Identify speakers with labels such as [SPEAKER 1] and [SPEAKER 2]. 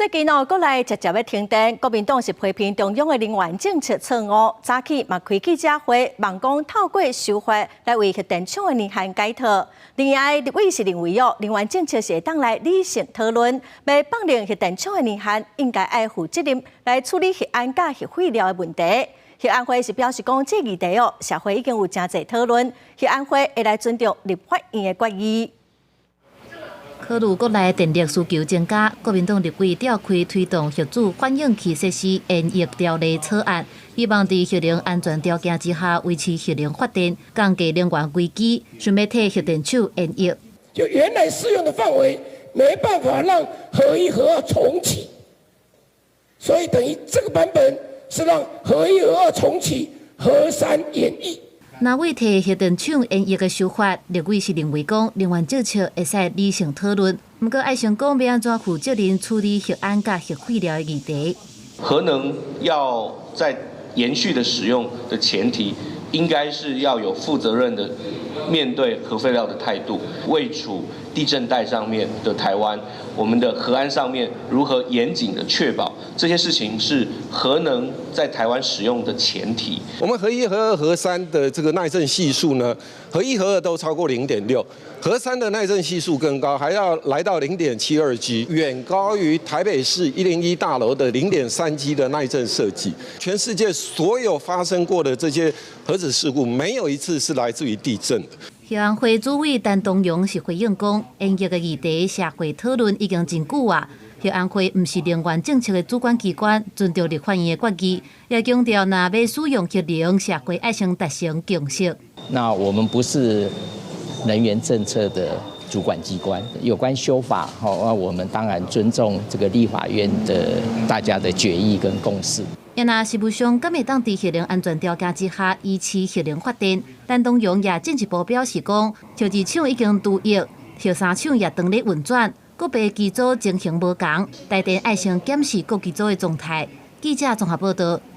[SPEAKER 1] 最近国内直接要停电，国民党是批评中央的能源政策错误，早起嘛开记者会，望讲透过修法来为核电厂的年限解套。另外，立委是认为能源政策是会当来理性讨论，要放任核电厂的年限应该爱负责任来处理核安甲核废料的问题。核安会是表示讲，这议题社会已经有真侪讨论，核安会会来尊重立法院的决议。
[SPEAKER 2] 考虑国内电力需求增加，国民党立委召开推动核子反应器设施延役条例草案，希望在核能安全条件之下维持核能发电，降低能源危机，顺便替核电厂延役。
[SPEAKER 3] 就原来适用的范围没办法让核一核二重启，所以等于这个版本是让核一核二重启，核三延役。
[SPEAKER 2] 那为替核电厂延役的修法，立委是认为讲能源政策会使理性讨论，不过爱想讲要安怎负责任处理核安甲核废料的议题。
[SPEAKER 4] 核能要在延续的使用的前提，应该是要有负责任的面对核废料的态度。位处地震带上面的台湾，我们的核安上面如何严谨的确保这些事情是核能在台湾使用的前提。
[SPEAKER 5] 我们核一、核二、核三的这个耐震系数呢，核一、核二都超过0.6，核三的耐震系数更高，还要来到0.72G， 远高于台北市101大楼的0.3G 的耐震设计。全世界所有发生过的这些核子事故，没有一次是来自于地震的。
[SPEAKER 2] 核安会主委陈东荣是回应讲，延役的议题社会讨论已经真久啊。核安会不是能源政策的主管机关，尊重立法院的决议，也强调若要使用核能，社会爱先达成共识。
[SPEAKER 6] 那我们不是能源政策的主管机关，有关修法，那我们当然尊重这个立法院的大家的决议跟共识。
[SPEAKER 2] 也若实务上敢会当伫核能安全条件之下依持核能发电，陈东荣也进一步表示讲，核二厂已经除役，核三厂也当咧运转，各别机组情形无同，台电爱先检视各机组的状态。记者综合报道。